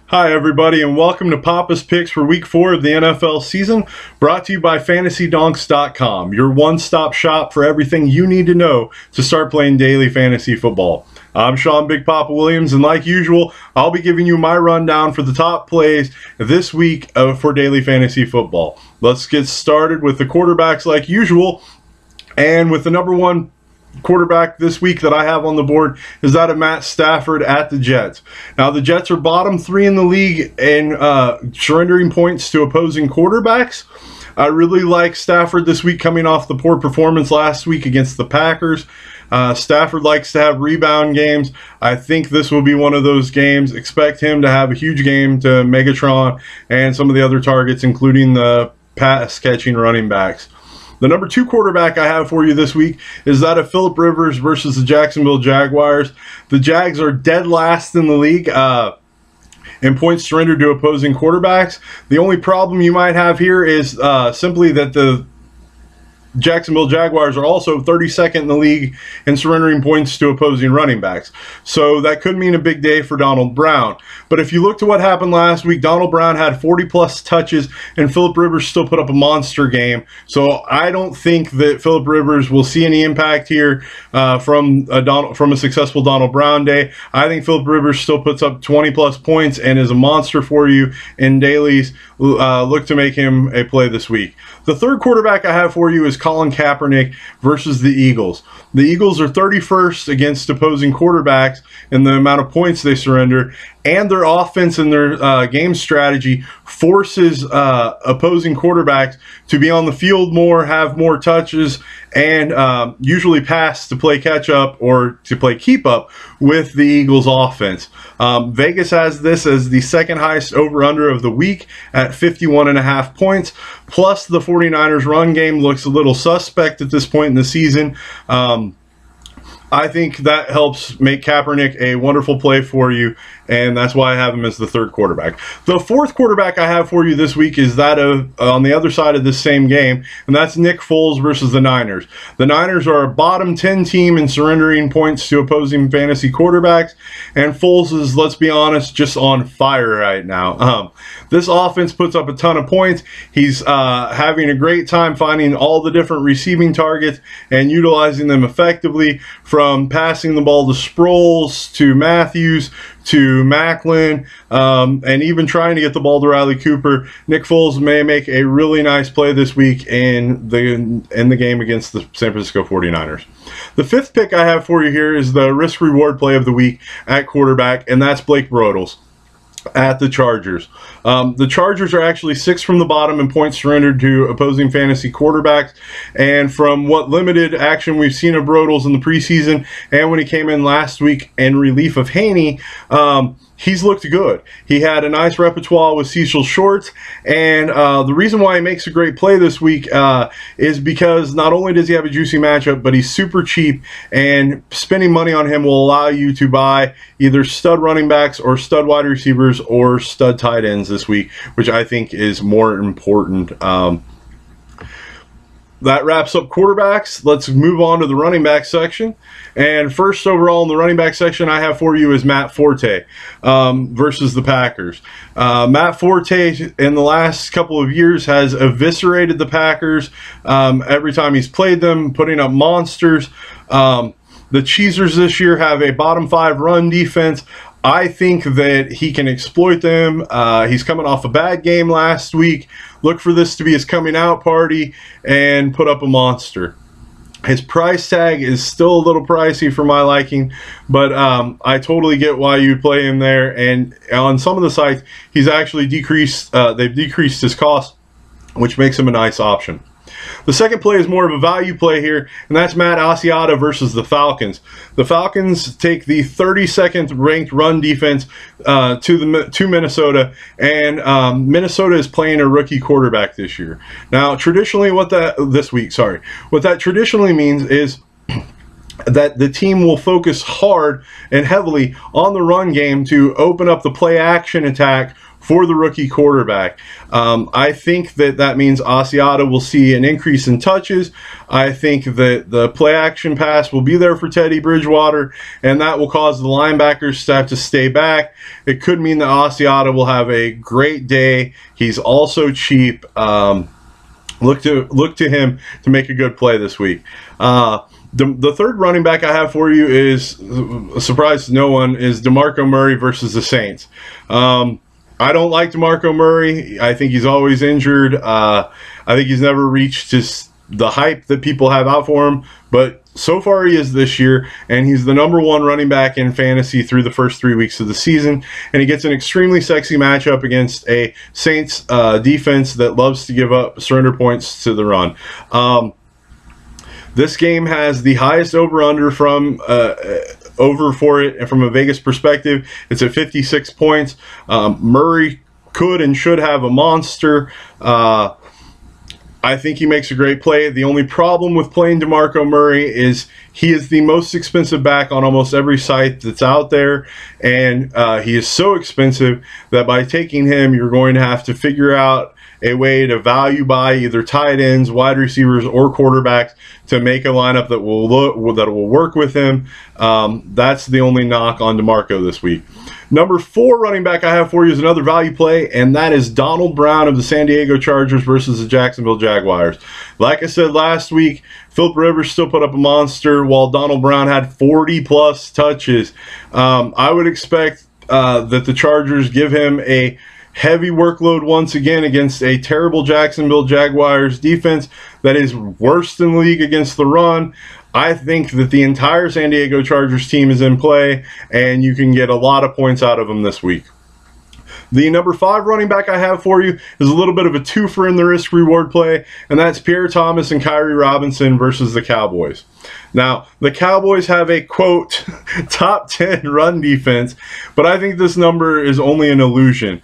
Hi everybody, and welcome to Poppa's Picks for Week 4 of the NFL season, brought to you by FantasyDonks.com, your one-stop shop for everything you need to know to start playing daily fantasy football. I'm Sean Big Poppa Williams, and like usual, I'll be giving you my rundown for the top plays this week for daily fantasy football. Let's get started with the quarterbacks like usual, and with the number one quarterback this week that I have on the board is that of Matt Stafford at the Jets. Now, the Jets are bottom 3 in the league in surrendering points to opposing quarterbacks. I really like Stafford this week coming off the poor performance last week against the Packers. Stafford likes to have rebound games. I think this will be one of those games. Expect him to have a huge game to Megatron and some of the other targets, including the pass-catching running backs. The number 2 quarterback I have for you this week is that of Philip Rivers versus the Jacksonville Jaguars. The Jags are dead last in the league in points surrendered to opposing quarterbacks. The only problem you might have here is simply that the Jacksonville Jaguars are also 32nd in the league in surrendering points to opposing running backs. So that could mean a big day for Donald Brown. But if you look to what happened last week, Donald Brown had 40-plus touches, and Philip Rivers still put up a monster game. So I don't think that Philip Rivers will see any impact here from a successful Donald Brown day. I think Philip Rivers still puts up 20-plus points and is a monster for you in dailies. Look to make him a play this week. The third quarterback I have for you is Colin Kaepernick versus the Eagles. The Eagles are 31st against opposing quarterbacks in the amount of points they surrender, and their offense and their game strategy forces opposing quarterbacks to be on the field more, have more touches, and usually pass to play catch up or to play keep up with the Eagles offense. Vegas has this as the second highest over-under of the week at 51.5 points. Plus, the 49ers run game looks a little suspect at this point in the season. I think that helps make Kaepernick a wonderful play for you, and that's why I have him as the third quarterback. The fourth quarterback I have for you this week is that of, on the other side of this same game, and that's Nick Foles versus the Niners. The Niners are a bottom 10 team in surrendering points to opposing fantasy quarterbacks, and Foles is, let's be honest, just on fire right now. This offense puts up a ton of points. He's having a great time finding all the different receiving targets and utilizing them effectively, from passing the ball to Sproles, to Matthews, to Macklin, and even trying to get the ball to Riley Cooper. Nick Foles may make a really nice play this week in the game against the San Francisco 49ers. The fifth pick I have for you here is the risk-reward play of the week at quarterback, and that's Blake Bortles at the Chargers. The Chargers are actually 6th from the bottom in points surrendered to opposing fantasy quarterbacks, and from what limited action we've seen of Bortles in the preseason and when he came in last week in relief of Haney, he's looked good. He had a nice repertoire with Cecil Shorts, and the reason why he makes a great play this week is because not only does he have a juicy matchup, but he's super cheap, and spending money on him will allow you to buy either stud running backs or stud wide receivers or stud tight ends this week, which I think is more important. That wraps up quarterbacks. Let's move on to the running back section. And first overall in the running back section I have for you is Matt Forte versus the Packers. Matt Forte in the last couple of years has eviscerated the Packers every time he's played them, putting up monsters. The Cheesers this year have a bottom 5 run defense. I think that he can exploit them. He's coming off a bad game last week. Look for this to be his coming out party and put up a monster. His price tag is still a little pricey for my liking, but I totally get why you play him there. And on some of the sites, he's actually decreased. They've decreased his cost, which makes him a nice option. The second play is more of a value play here, and that's Matt Asiata versus the Falcons. The Falcons take the 32nd ranked run defense to Minnesota, and Minnesota is playing a rookie quarterback this year. Now, traditionally, what that traditionally means is that the team will focus hard and heavily on the run game to open up the play action attack for the rookie quarterback. I think that means Asiata will see an increase in touches. I think that the play action pass will be there for Teddy Bridgewater, and that will cause the linebackers to have to stay back. It could mean that Asiata will have a great day. He's also cheap. Look to him to make a good play this week. The third running back I have for you is, a surprise to no one, is DeMarco Murray versus the Saints. I don't like DeMarco Murray. I think he's always injured. I think he's never reached just the hype that people have out for him. But so far he is this year, and he's the #1 running back in fantasy through the first 3 weeks of the season. And he gets an extremely sexy matchup against a Saints defense that loves to give up surrender points to the run. This game has the highest over-under from over for it, and from a Vegas perspective, it's at 56 points. Murray could and should have a monster. I think he makes a great play. The only problem with playing DeMarco Murray is he is the most expensive back on almost every site that's out there, and he is so expensive that by taking him, you're going to have to figure out a way to value buy either tight ends, wide receivers, or quarterbacks to make a lineup that will work with him. That's the only knock on DeMarco this week. #4 running back I have for you is another value play, and that is Donald Brown of the San Diego Chargers versus the Jacksonville Jaguars. Like I said last week, Philip Rivers still put up a monster while Donald Brown had 40+ touches. I would expect that the Chargers give him a heavy workload once again against a terrible Jacksonville Jaguars defense that is worst in the league against the run. I think that the entire San Diego Chargers team is in play, and you can get a lot of points out of them this week. The #5 running back I have for you is a little bit of a twofer in the risk-reward play, and that's Pierre Thomas and Kyrie Robinson versus the Cowboys. Now, the Cowboys have a, quote, top 10 run defense, but I think this number is only an illusion.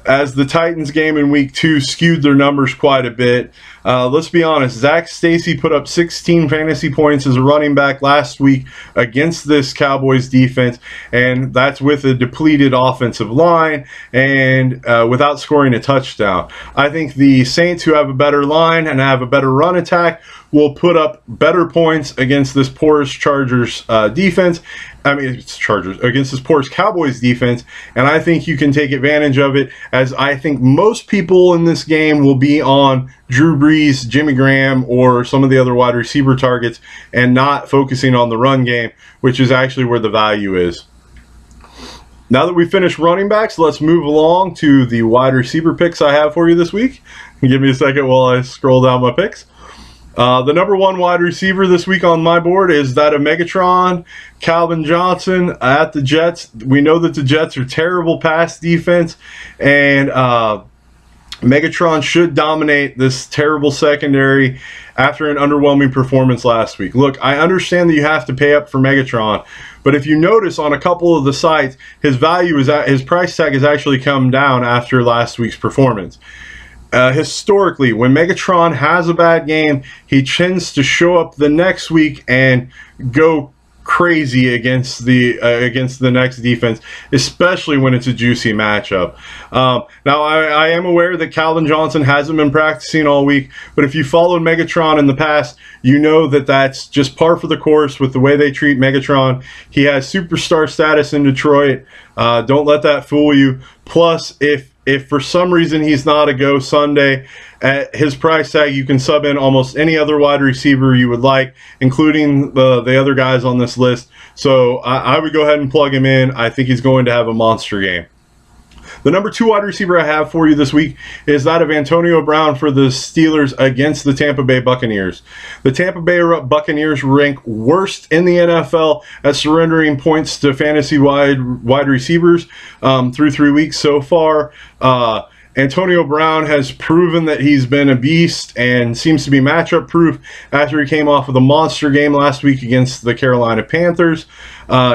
As the Titans game in week 2 skewed their numbers quite a bit. Let's be honest, Zach Stacy put up 16 fantasy points as a running back last week against this Cowboys defense, and that's with a depleted offensive line and without scoring a touchdown. I think the Saints, who have a better line and have a better run attack, will put up better points against this porous Chargers defense. I mean, it's Chargers against this porous Cowboys defense, and I think you can take advantage of it, as I think most people in this game will be on Drew Brees, Jimmy Graham, or some of the other wide receiver targets, and not focusing on the run game, which is actually where the value is. Now that we've finished running backs, let's move along to the wide receiver picks I have for you this week. Give me a second while I scroll down my picks. The #1 wide receiver this week on my board is that of Megatron, Calvin Johnson at the Jets. We know that the Jets are terrible pass defense, and Megatron should dominate this terrible secondary after an underwhelming performance last week. Look, I understand that you have to pay up for Megatron, but if you notice on a couple of the sites, his price tag has actually come down after last week's performance. Historically, when Megatron has a bad game, he tends to show up the next week and go crazy against the next defense, especially when it's a juicy matchup. Now, I am aware that Calvin Johnson hasn't been practicing all week, but if you followed Megatron in the past, you know that that's just par for the course with the way they treat Megatron. He has superstar status in Detroit. Don't let that fool you. Plus, if for some reason he's not a go Sunday, at his price tag, you can sub in almost any other wide receiver you would like, including the other guys on this list. So I would go ahead and plug him in. I think he's going to have a monster game. The #2 wide receiver I have for you this week is that of Antonio Brown for the Steelers against the Tampa Bay Buccaneers. The Tampa Bay Buccaneers rank worst in the NFL at surrendering points to fantasy wide receivers through 3 weeks so far. Antonio Brown has proven that he's been a beast and seems to be matchup proof after he came off of the monster game last week against the Carolina Panthers.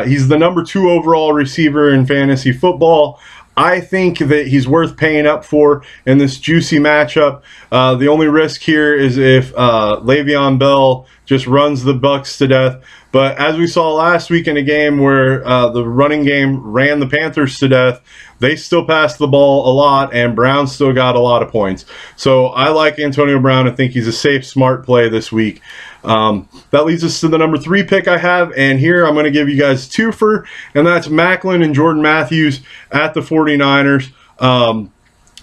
He's the #2 overall receiver in fantasy football. I think that he's worth paying up for in this juicy matchup. The only risk here is if Le'Veon Bell just runs the Bucs to death. But as we saw last week in a game where the running game ran the Panthers to death, they still passed the ball a lot, and Brown still got a lot of points. So I like Antonio Brown and think he's a safe, smart play this week. That leads us to the number 3 pick I have, and here I'm going to give you guys a twofer, and that's Maclin and Jordan Matthews at the 49ers.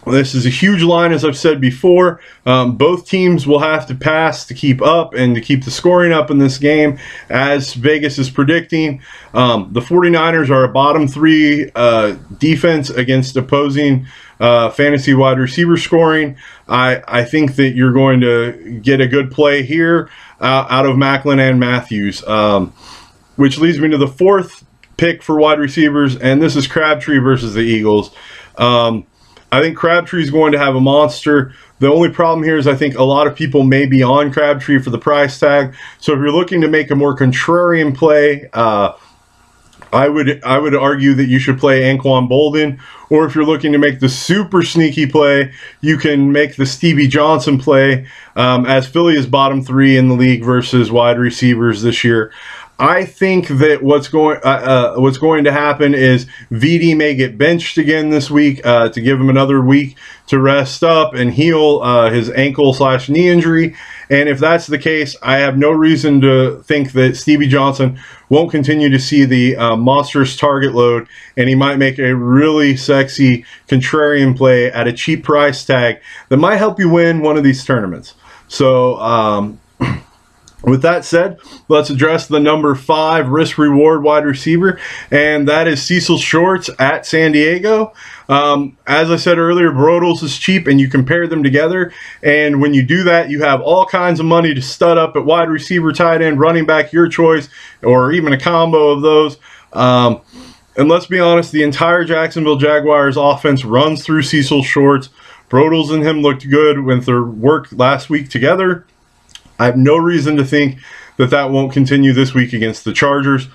This is a huge line, as I've said before. Both teams will have to pass to keep up and to keep the scoring up in this game, as Vegas is predicting. The 49ers are a bottom 3 defense against opposing fantasy wide receiver scoring. I think that you're going to get a good play here out of Maclin and Matthews, which leads me to the 4th pick for wide receivers, and this is Crabtree versus the Eagles. I think Crabtree is going to have a monster. The only problem here is I think a lot of people may be on Crabtree for the price tag. So if you're looking to make a more contrarian play, I would argue that you should play Anquan Bolden. Or if you're looking to make the super sneaky play, you can make the Stevie Johnson play, as Philly is bottom 3 in the league versus wide receivers this year. I think that what's going to happen is VD may get benched again this week to give him another week to rest up and heal his ankle/knee injury. And if that's the case, I have no reason to think that Stevie Johnson won't continue to see the monstrous target load, and he might make a really sexy contrarian play at a cheap price tag that might help you win one of these tournaments. So, with that said, let's address the number 5 risk-reward wide receiver, and that is Cecil Shorts at San Diego. As I said earlier, Bortles is cheap, and you compare them together, and when you do that, you have all kinds of money to stud up at wide receiver, tight end, running back, your choice, or even a combo of those. And let's be honest, the entire Jacksonville Jaguars offense runs through Cecil Shorts. Bortles and him looked good with their work last week together. I have no reason to think that that won't continue this week against the Chargers.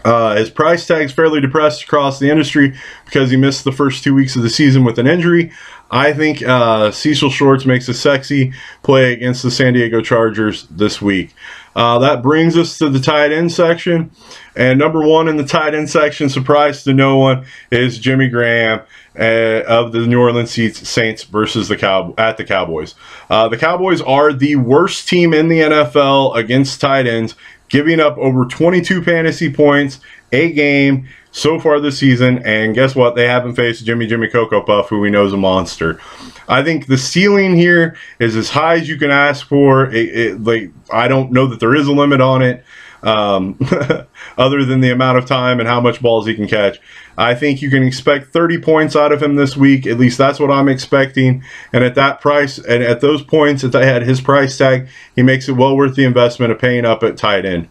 His price tag's fairly depressed across the industry because he missed the first 2 weeks of the season with an injury. I think Cecil Shorts makes a sexy play against the San Diego Chargers this week. That brings us to the tight end section. And number 1 in the tight end section, surprise to no one, is Jimmy Graham of the New Orleans Saints versus the Cowboys. The Cowboys are the worst team in the NFL against tight ends, giving up over 22 fantasy points a game so far this season. And guess what? They haven't faced Jimmy Cocoa Puff, who we know is a monster. I think the ceiling here is as high as you can ask for. I don't know that there is a limit on it, other than the amount of time and how much balls he can catch. I think you can expect 30 points out of him this week. At least that's what I'm expecting. And at that price, and at those points, at his price tag, he makes it well worth the investment of paying up at tight end.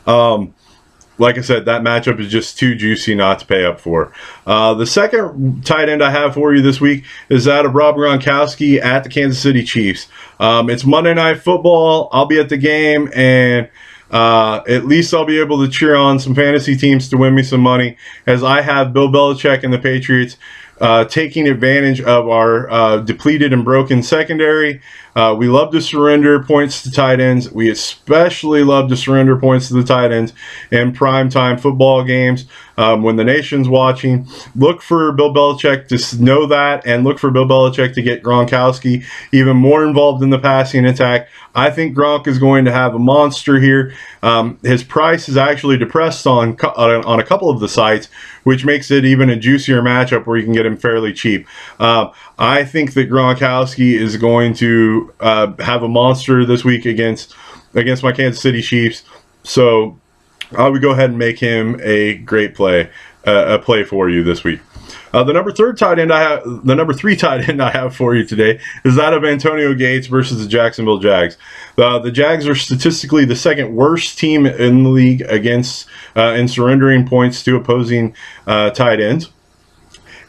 Like I said, that matchup is just too juicy not to pay up for. The second tight end I have for you this week is that of Rob Gronkowski at the Kansas City Chiefs. It's Monday Night Football. I'll be at the game, and at least I'll be able to cheer on some fantasy teams to win me some money, as I have Bill Belichick and the Patriots taking advantage of our depleted and broken secondary. We love to surrender points to tight ends. We especially love to surrender points to the tight ends in primetime football games when the nation's watching. Look for Bill Belichick to know that, and look for Bill Belichick to get Gronkowski even more involved in the passing attack. I think Gronk is going to have a monster here. His price is actually depressed on a couple of the sites, which makes it even a juicier matchup where you can get him fairly cheap. I think that Gronkowski is going to have a monster this week against my Kansas City Chiefs. So I would go ahead and make him a great play, a play for you this week. The number 3 tight end I have for you today is that of Antonio Gates versus the Jacksonville Jags. The Jags are statistically the second worst team in the league against in surrendering points to opposing tight ends.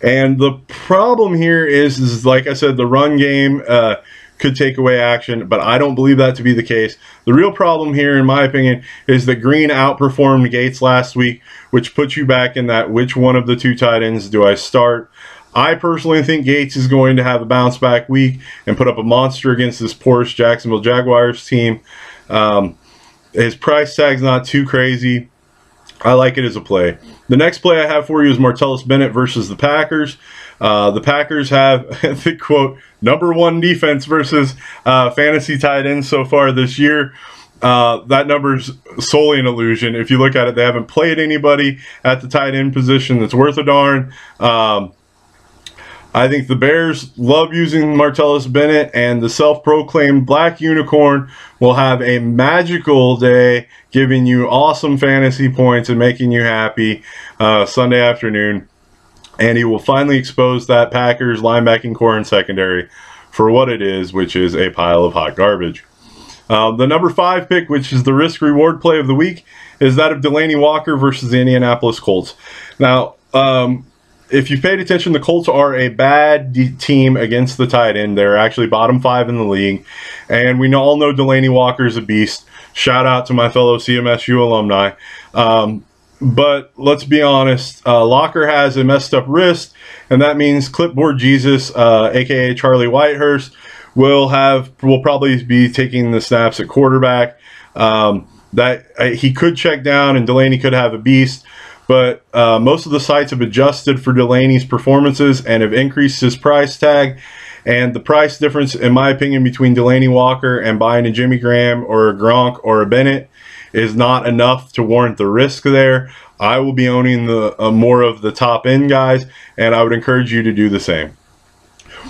And the problem here is like I said, the run game could take away action, but I don't believe that to be the case. The real problem here, in my opinion, is that Green outperformed Gates last week, which puts you back in that which one of the two tight ends do I start? I personally think Gates is going to have a bounce back week and put up a monster against this porous Jacksonville Jaguars team. His price tag's not too crazy. I like it as a play. The next play I have for you is Martellus Bennett versus the Packers. The Packers have the quote #1 defense versus fantasy tight ends so far this year. That number's solely an illusion. If you look at it, they haven't played anybody at the tight end position that's worth a darn. I think the Bears love using Martellus Bennett, and the self-proclaimed Black Unicorn will have a magical day, giving you awesome fantasy points and making you happy Sunday afternoon. And he will finally expose that Packers linebacking core and secondary for what it is, which is a pile of hot garbage. The number 5 pick, which is the risk-reward play of the week, is that of Delanie Walker versus the Indianapolis Colts. Now, if you've paid attention, the Colts are a bad team against the tight end. They're actually bottom 5 in the league. And we all know Delanie Walker is a beast. Shout out to my fellow CMSU alumni. But let's be honest, Locker has a messed up wrist, and that means Clipboard Jesus, a.k.a. Charlie Whitehurst, will probably be taking the snaps at quarterback. He could check down, and Delanie could have a beast. But most of the sites have adjusted for Delanie's performances and have increased his price tag. And the price difference, in my opinion, between Delanie Walker and buying a Jimmy Graham or a Gronk or a Bennett is not enough to warrant the risk there. I will be owning the more of the top end guys, and I would encourage you to do the same.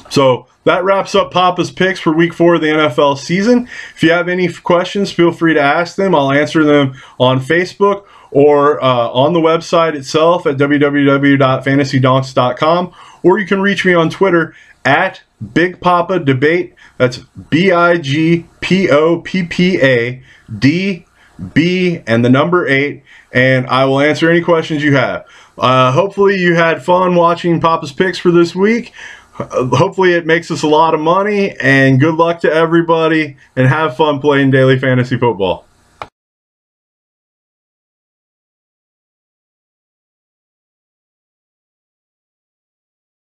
So that wraps up Poppa's picks for week 4 of the NFL season. If you have any questions, feel free to ask them. I'll answer them on Facebook or on the website itself at www.fantasydonks.com, or you can reach me on Twitter at Big Poppa Debate. That's BIGPOPPADB and the number 8, and I will answer any questions you have. Hopefully you had fun watching Poppa's picks for this week. Hopefully it makes us a lot of money, and good luck to everybody, and have fun playing daily fantasy football.